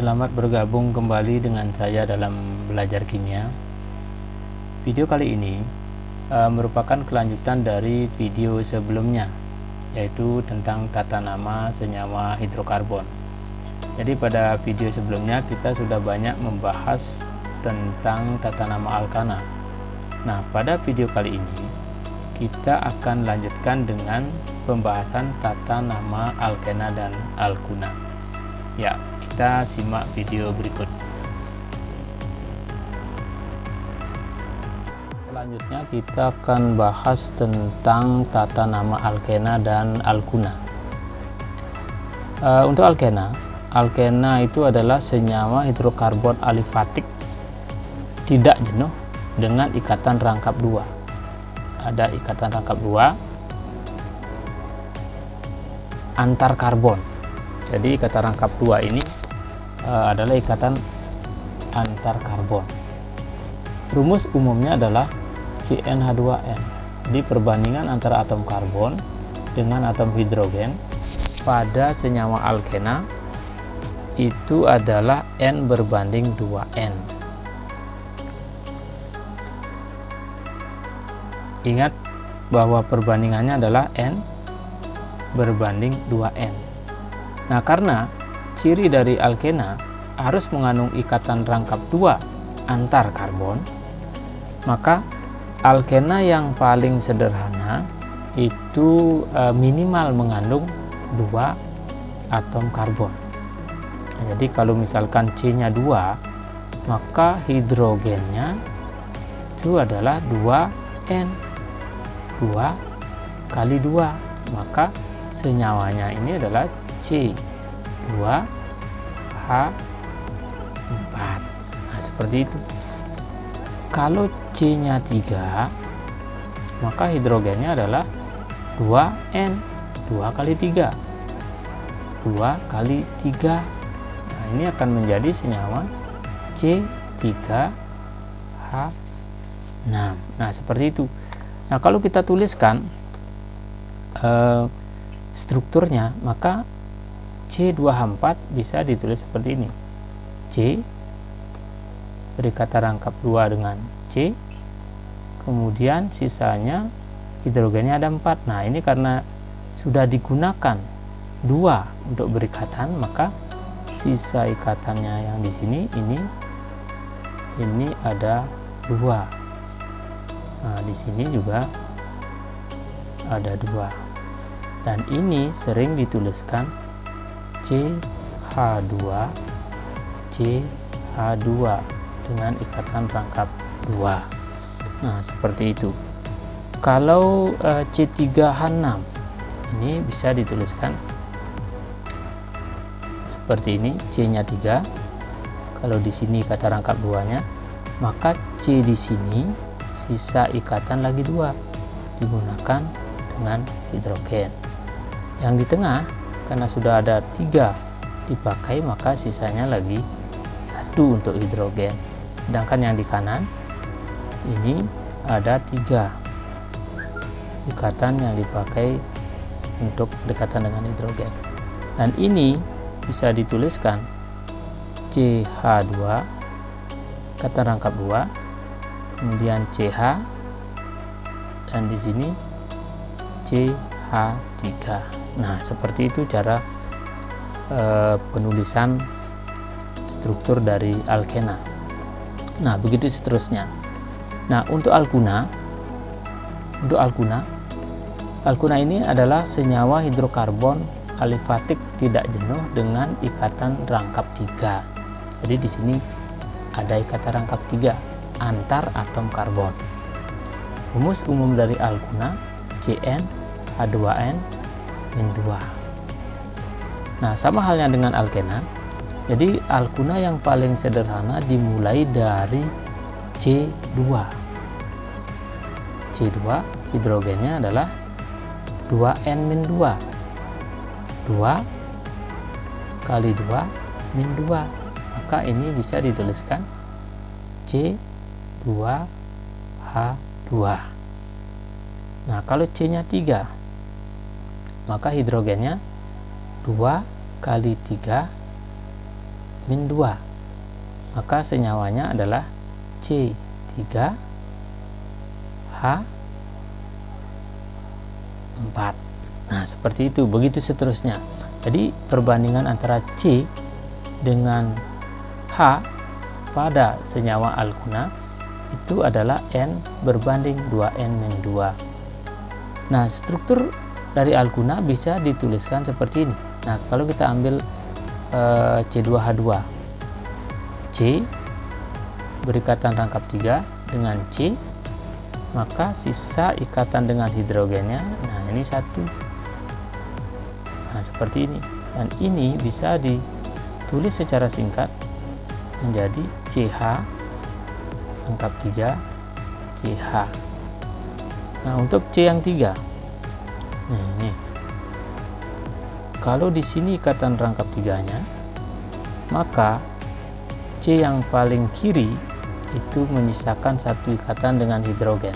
Selamat bergabung kembali dengan saya dalam belajar kimia. Video kali ini merupakan kelanjutan dari video sebelumnya, yaitu tentang tata nama senyawa hidrokarbon. Jadi pada video sebelumnya kita sudah banyak membahas tentang tata nama alkana. Nah, pada video kali ini kita akan lanjutkan dengan pembahasan tata nama alkena dan alkuna. Ya, kita simak video berikut. Selanjutnya kita akan bahas tentang tata nama alkena dan alkuna. Untuk alkena itu adalah senyawa hidrokarbon alifatik tidak jenuh dengan ikatan rangkap dua. Ada ikatan rangkap dua antar karbon. Jadi ikatan rangkap dua ini adalah ikatan antar karbon. Rumus umumnya adalah CnH2n. Jadi perbandingan antara atom karbon dengan atom hidrogen pada senyawa alkena itu adalah N berbanding 2N. Ingat bahwa perbandingannya adalah N berbanding 2N. Nah, karena ciri dari alkena harus mengandung ikatan rangkap dua antar karbon, maka alkena yang paling sederhana itu minimal mengandung dua atom karbon. Nah, jadi kalau misalkan C-nya 2, maka hidrogennya itu adalah 2N. 2 kali 2, maka senyawanya ini adalah C2H4. Nah, seperti itu. Kalau C-nya 3, maka hidrogennya adalah 2N. 2 kali 3. 2 kali 3. Nah, ini akan menjadi senyawa C3H6. Nah, seperti itu. Nah, kalau kita tuliskan strukturnya, maka C2H4 bisa ditulis seperti ini. C berikatan rangkap 2 dengan C, kemudian sisanya hidrogennya ada 4. Nah, ini karena sudah digunakan 2 untuk berikatan, maka sisa ikatannya yang di sini ini ada 2. Nah, di sini juga ada 2. Dan ini sering dituliskan CH2 dengan ikatan rangkap 2. Nah, seperti itu. Kalau C3H6 ini bisa dituliskan seperti ini, C-nya 3. Kalau di sini ikatan rangkap 2-nya, maka C di sini sisa ikatan lagi 2 digunakan dengan hidrogen. Yang di tengah karena sudah ada 3 dipakai, maka sisanya lagi 1 untuk hidrogen. Sedangkan yang di kanan ini ada 3 ikatan yang dipakai untuk berdekatan dengan hidrogen. Dan ini bisa dituliskan CH2 kata rangkap 2, kemudian CH, dan di sini CH3. Nah, seperti itu cara penulisan struktur dari alkena. Nah, begitu seterusnya. Nah, untuk alkuna ini adalah senyawa hidrokarbon alifatik tidak jenuh dengan ikatan rangkap 3. Jadi di sini ada ikatan rangkap 3 antar atom karbon. Rumus umum dari alkuna CnH2n-2. Nah, sama halnya dengan alkena. Jadi alkuna yang paling sederhana dimulai dari C2. C2 hidrogennya adalah 2N-2. 2 kali 2-2. Maka ini bisa dituliskan C2H2. Nah, kalau C-nya 3, maka hidrogennya 2 kali 3 2, maka senyawanya adalah C3H4. Nah, seperti itu, begitu seterusnya. Jadi perbandingan antara C dengan H pada senyawa alkuna itu adalah N berbanding 2N-2. Nah, struktur dari alkuna bisa dituliskan seperti ini. Nah, kalau kita ambil C2H2, C berikatan rangkap 3 dengan C, maka sisa ikatan dengan hidrogennya, nah ini 1. Nah, seperti ini. Dan ini bisa ditulis secara singkat menjadi CH rangkap 3 CH. Nah, untuk C yang 3, nah ini kalau di sini ikatan rangkap 3-nya, maka C yang paling kiri itu menyisakan 1 ikatan dengan hidrogen,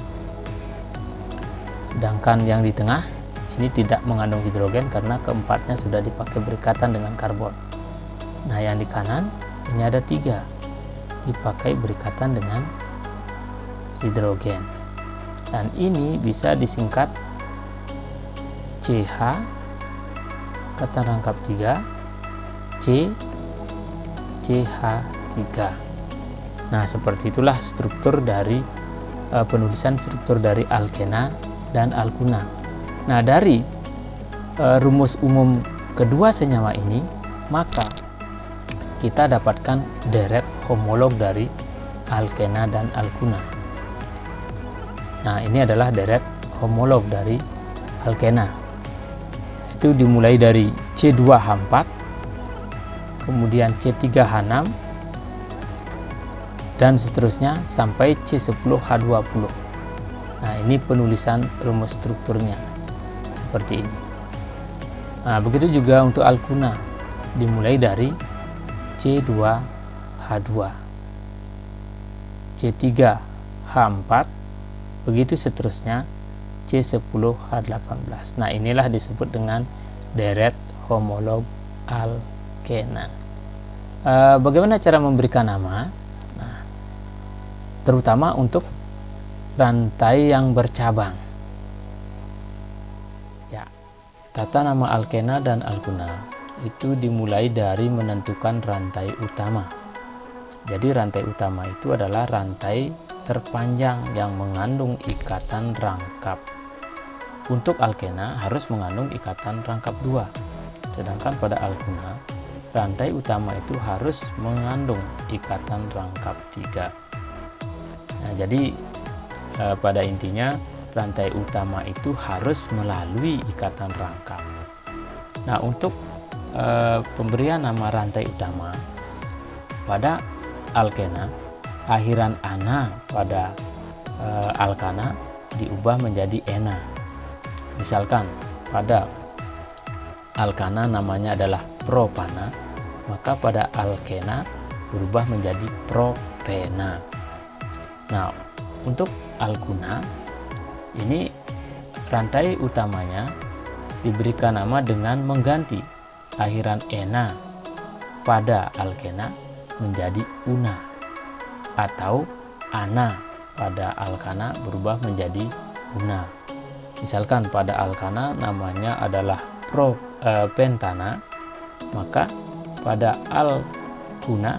sedangkan yang di tengah ini tidak mengandung hidrogen karena keempatnya sudah dipakai berikatan dengan karbon. Nah, yang di kanan ini ada 3 dipakai berikatan dengan hidrogen, dan ini bisa disingkat CH ikatan rangkap 3 C CH3. Nah, seperti itulah struktur dari penulisan struktur dari alkena dan alkuna. Nah, dari rumus umum kedua senyawa ini, maka kita dapatkan deret homolog dari alkena dan alkuna. Nah, ini adalah deret homolog dari alkena. Itu dimulai dari C2H4, kemudian C3H6, dan seterusnya sampai C10H20. Nah, ini penulisan rumus strukturnya seperti ini. Nah, begitu juga untuk alkuna, dimulai dari C2H2, C3H4, begitu seterusnya C10H18. Nah, inilah disebut dengan deret homolog alkena. Bagaimana cara memberikan nama? Nah, terutama untuk rantai yang bercabang. Ya, tata nama alkena dan alkuna itu dimulai dari menentukan rantai utama. Jadi rantai utama itu adalah rantai terpanjang yang mengandung ikatan rangkap. Untuk alkena harus mengandung ikatan rangkap 2, sedangkan pada alkuna rantai utama itu harus mengandung ikatan rangkap 3. Nah, jadi pada intinya rantai utama itu harus melalui ikatan rangkap. Nah, untuk pemberian nama rantai utama pada alkena, akhiran ana pada alkana diubah menjadi ena. Misalkan pada alkana namanya adalah propana, maka pada alkena berubah menjadi propena. Nah, untuk alkuna ini rantai utamanya diberikan nama dengan mengganti akhiran ena pada alkena menjadi una, atau ana pada alkana berubah menjadi una. Misalkan pada alkana namanya adalah pentana, maka pada alkuna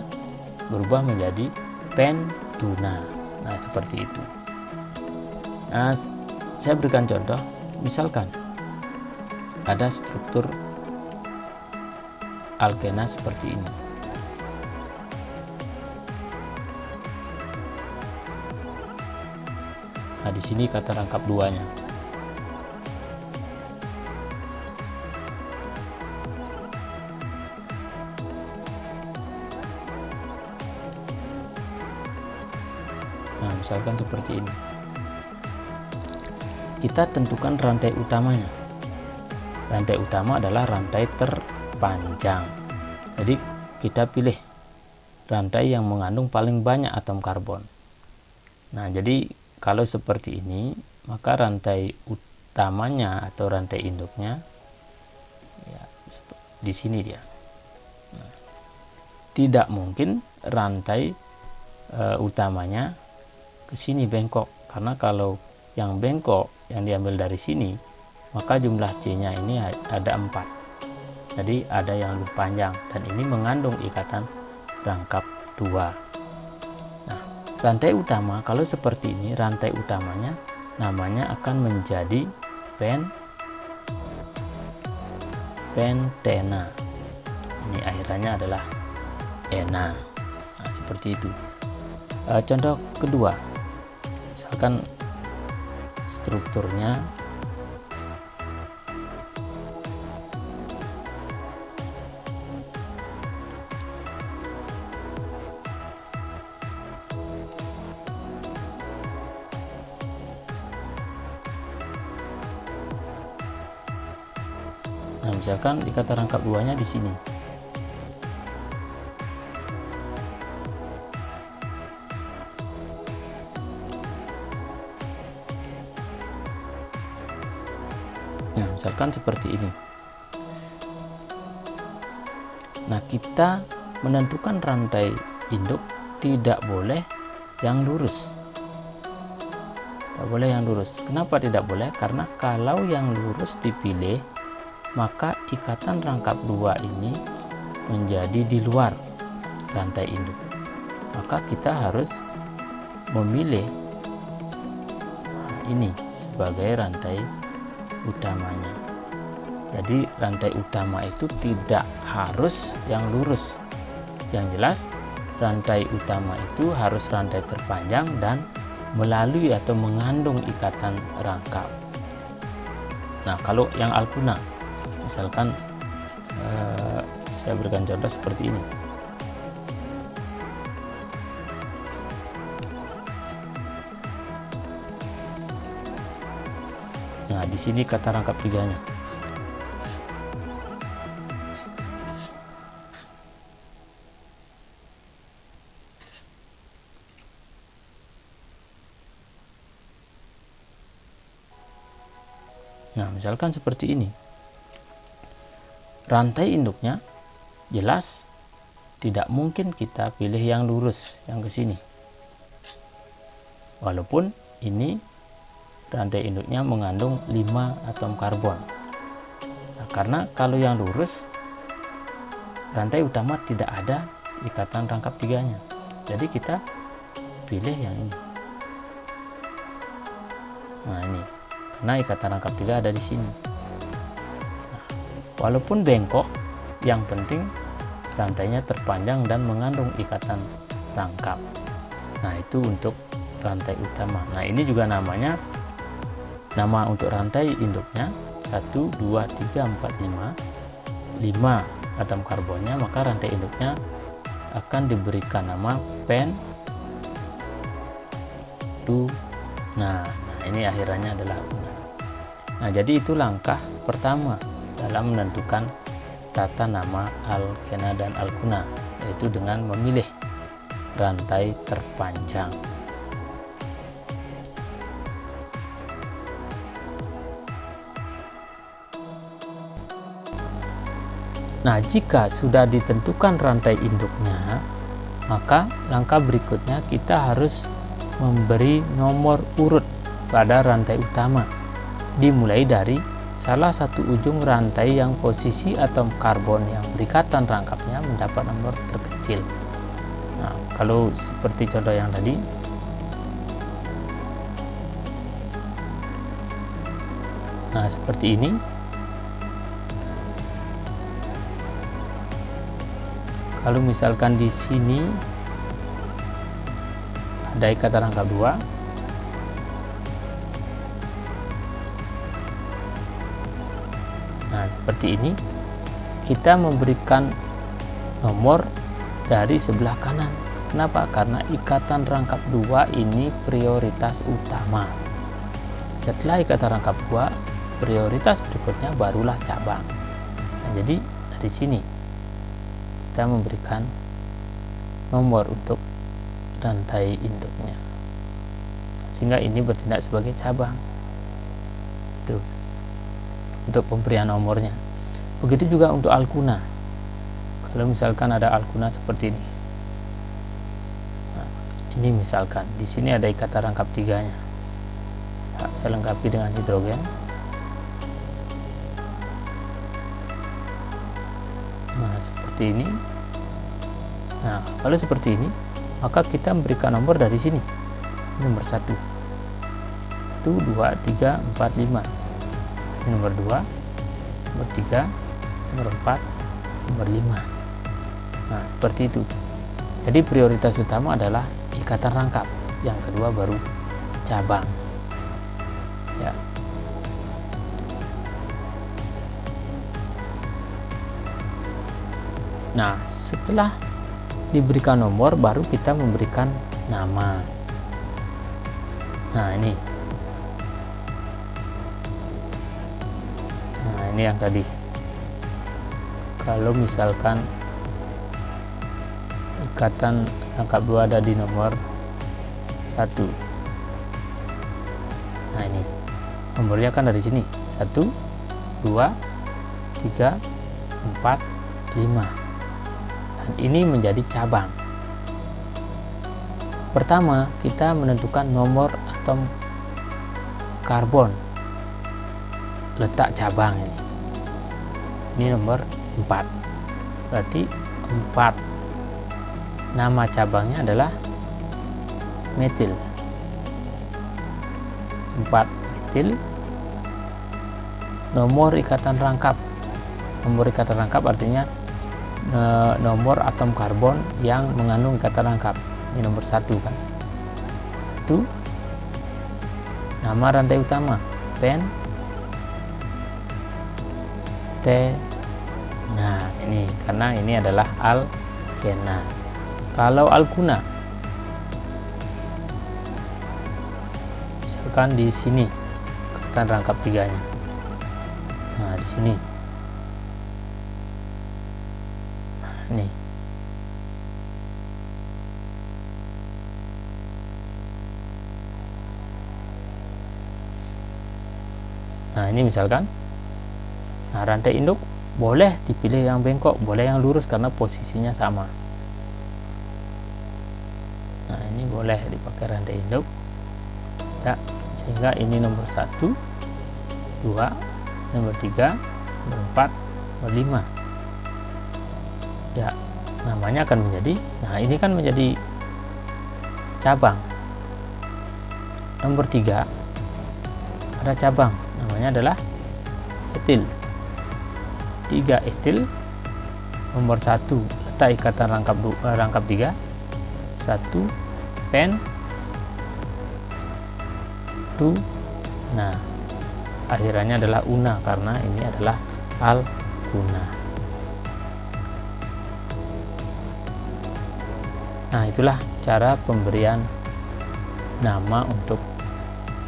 berubah menjadi pentuna. Nah, seperti itu. Nah, saya berikan contoh. Misalkan ada struktur alkena seperti ini. Nah, di sini kata rangkap 2-nya. Nah, misalkan seperti ini. Kita tentukan rantai utamanya. Rantai utama adalah rantai terpanjang. Jadi kita pilih rantai yang mengandung paling banyak atom karbon. Nah, jadi kalau seperti ini, maka rantai utamanya atau rantai induknya ya, di sini dia. Nah, tidak mungkin rantai utamanya ke sini bengkok, karena kalau yang bengkok yang diambil dari sini, maka jumlah C-nya ini ada 4. Jadi ada yang lebih panjang, dan ini mengandung ikatan rangkap 2. Nah, rantai utama kalau seperti ini, rantai utamanya namanya akan menjadi pentena. Ini akhirannya adalah ena. Nah, seperti itu. Contoh kedua, misalkan strukturnya misalkan ikatan rangkap 2-nya di sini. Nah, misalkan seperti ini. Nah, kita menentukan rantai induk tidak boleh yang lurus. Tidak boleh yang lurus. Kenapa tidak boleh? Karena kalau yang lurus dipilih, maka ikatan rangkap 2 ini menjadi di luar rantai induk. Maka kita harus memilih ini sebagai rantai utamanya. Jadi rantai utama itu tidak harus yang lurus. Yang jelas rantai utama itu harus rantai terpanjang dan melalui atau mengandung ikatan rangkap. Nah, kalau yang alkuna, misalkan saya berikan contoh seperti ini. Nah, di sini kata rangkap 3-nya. Nah, misalkan seperti ini. Rantai induknya jelas tidak mungkin kita pilih yang lurus, yang ke sini. Walaupun ini rantai induknya mengandung 5 atom karbon. Nah, karena kalau yang lurus, rantai utama tidak ada ikatan rangkap 3-nya. Jadi kita pilih yang ini. Nah, ini karena ikatan rangkap 3 ada di sini. Walaupun bengkok, yang penting rantainya terpanjang dan mengandung ikatan rangkap. Nah, itu untuk rantai utama. Nah, ini juga namanya, nama untuk rantai induknya 1, 2, 3, 4, 5 atom karbonnya, maka rantai induknya akan diberikan nama Nah, ini akhirannya adalah alkuna. Nah, jadi itu langkah pertama dalam menentukan tata nama alkena dan alkuna, yaitu dengan memilih rantai terpanjang. Nah, jika sudah ditentukan rantai induknya, maka langkah berikutnya kita harus memberi nomor urut pada rantai utama, dimulai dari salah satu ujung rantai yang posisi atom karbon yang berikatan rangkapnya mendapat nomor terkecil. Nah, kalau seperti contoh yang tadi, nah seperti ini. Kalau misalkan di sini ada ikatan rangkap 2, nah seperti ini, kita memberikan nomor dari sebelah kanan. Kenapa? Karena ikatan rangkap 2 ini prioritas utama. Setelah ikatan rangkap 2, prioritas berikutnya barulah cabang. Nah, jadi dari sini kita memberikan nomor untuk rantai induknya, sehingga ini bertindak sebagai cabang. Tuh, untuk pemberian nomornya. Begitu juga untuk alkuna. Kalau misalkan ada alkuna seperti ini, nah, ini misalkan di sini ada ikatan rangkap tiganya, nah, saya lengkapi dengan hidrogen. Nah, seperti ini. Nah, kalau seperti ini, maka kita memberikan nomor dari sini. Nomor 1. 1, 2, 3, 4, 5. Ini nomor 2, nomor 3, nomor 4, nomor 5. Nah, seperti itu. Jadi prioritas utama adalah ikatan rangkap. Yang kedua baru cabang. Ya. Nah, setelah diberikan nomor, baru kita memberikan nama. Nah, ini. Nah, ini yang tadi. Kalau misalkan ikatan rangkap 2 ada di nomor 1. Nah, ini. Nomornya kan dari sini. 1, 2, 3, 4, 5. Ini menjadi cabang. Pertama, kita menentukan nomor atom karbon letak cabang ini. Ini nomor 4. Berarti 4. Nama cabangnya adalah metil. 4 metil. Nomor ikatan rangkap. Nomor ikatan rangkap artinya nomor atom karbon yang mengandung ikatan rangkap. Ini nomor 1 kan. 1. Nama rantai utama pen T. Nah, ini karena ini adalah alkena. Kalau alkuna, misalkan di sini ikatan rangkap tiganya. Nah, di sini. Nih. Nah, ini misalkan. Nah, rantai induk boleh dipilih yang bengkok, boleh yang lurus karena posisinya sama. Nah, ini boleh dipakai rantai induk. Ya, sehingga ini nomor 1, 2, nomor 3, nomor 4, nomor 5. Ya, namanya akan menjadi, nah ini kan menjadi cabang. Nomor 3 ada cabang, namanya adalah etil. 3 etil. Nomor 1 letak ikatan rangkap 3. 1 pen 2. Nah, akhirannya adalah una karena ini adalah alkuna. Nah, itulah cara pemberian nama untuk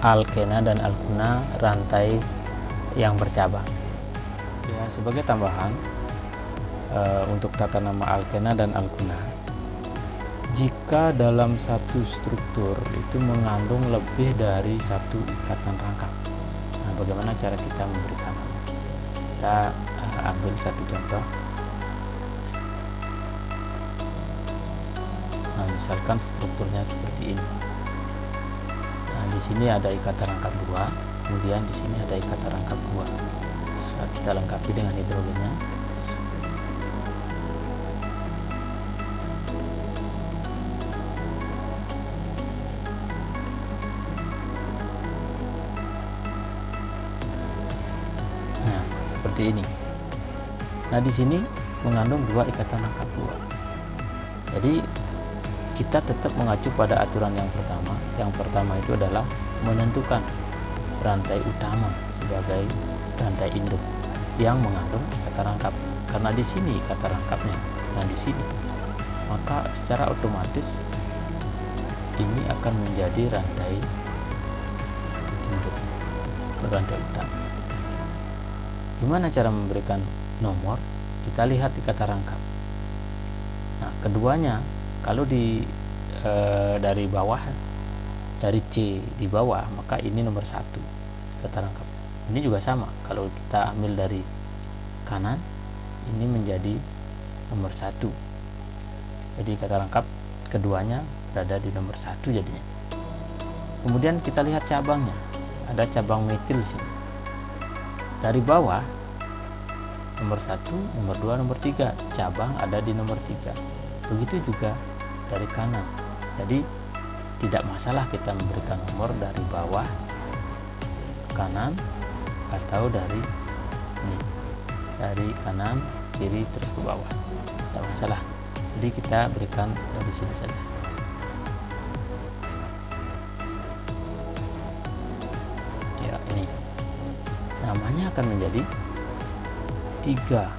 alkena dan alkuna rantai yang bercabang. Ya, sebagai tambahan untuk tata nama alkena dan alkuna, jika dalam satu struktur itu mengandung lebih dari satu ikatan rangkap. Nah, bagaimana cara kita memberikan nama? Kita ambil satu contoh. Nah, misalkan strukturnya seperti ini. Nah, di sini ada ikatan rangkap 2, kemudian di sini ada ikatan rangkap 2. Nah, kita lengkapi dengan hidrogennya. Nah, seperti ini. Nah, di sini mengandung 2 ikatan rangkap 2. Jadi kita tetap mengacu pada aturan yang pertama. Yang pertama itu adalah menentukan rantai utama sebagai rantai induk yang mengandung ikatan rangkap. Karena di sini ikatan rangkapnya dan di sini, maka secara otomatis ini akan menjadi rantai induk, rantai utama. Gimana cara memberikan nomor? Kita lihat ikatan rangkap. Nah, keduanya kalau dari bawah, dari C di bawah, maka ini nomor 1 ikatan rangkap. Ini juga sama, kalau kita ambil dari kanan, ini menjadi nomor 1. Jadi kata lengkap keduanya berada di nomor 1 jadinya. Kemudian kita lihat cabangnya. Ada cabang metil sini. Dari bawah nomor 1, nomor 2, nomor 3, cabang ada di nomor 3. Begitu juga dari kanan. Jadi tidak masalah kita memberikan nomor dari bawah ke kanan atau dari ini, dari kanan kiri terus ke bawah, tidak masalah. Jadi kita berikan dari sini saja. Ya, ini namanya akan menjadi 3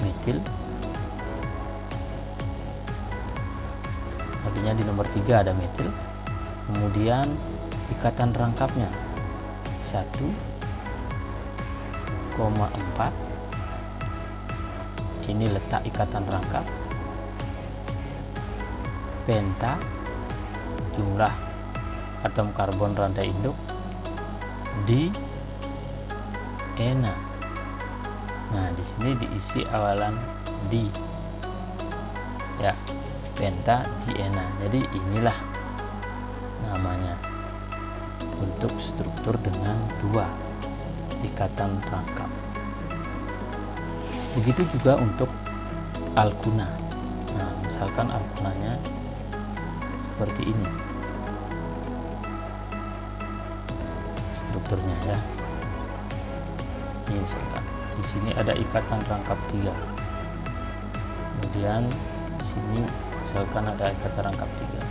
metil. Artinya di nomor 3 ada metil. Kemudian ikatan rangkapnya 1,4. Ini letak ikatan rangkap. Penta, jumlah atom karbon rantai induk. Di ena. Nah, di sini diisi awalan di. Ya, penta diena. Jadi inilah namanya untuk struktur dengan 2 ikatan rangkap. Begitu juga untuk alkuna. Nah, misalkan alkunanya seperti ini strukturnya ya. Ini misalkan di sini ada ikatan rangkap 3. Kemudian di sini misalkan ada ikatan rangkap 3.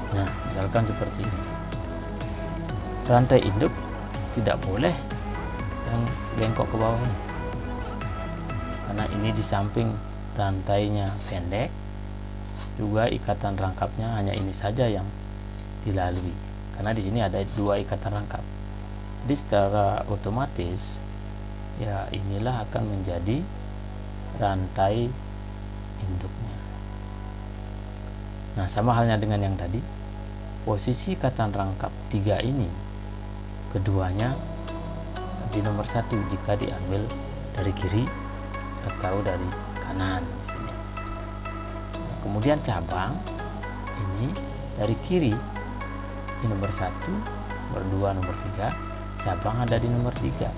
Nah, misalkan seperti ini. Rantai induk tidak boleh yang bengkok ke bawah ini. Karena ini di samping rantainya pendek, juga ikatan rangkapnya hanya ini saja yang dilalui. Karena di sini ada 2 ikatan rangkap. Jadi secara otomatis ya inilah akan menjadi rantai induknya. Nah, sama halnya dengan yang tadi. Posisi ikatan rangkap 3 ini keduanya di nomor 1 jika diambil dari kiri atau dari kanan. Nah, kemudian cabang ini dari kiri di nomor 1, nomor 2, nomor 3, cabang ada di nomor 3.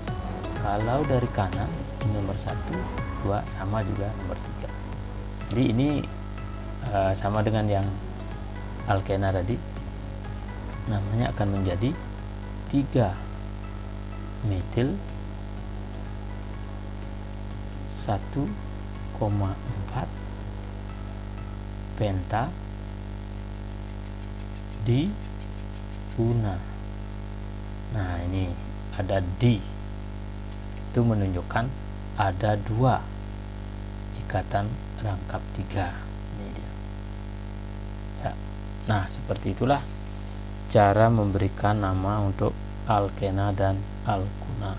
Kalau dari kanan di nomor 1, 2 sama juga nomor 3. Jadi ini sama dengan yang alkena tadi. Namanya akan menjadi 3 metil 1,4 penta di una. Nah, ini ada di, itu menunjukkan ada 2 ikatan rangkap 3. Ini dia ya. Nah, seperti itulah cara memberikan nama untuk alkena dan alkuna.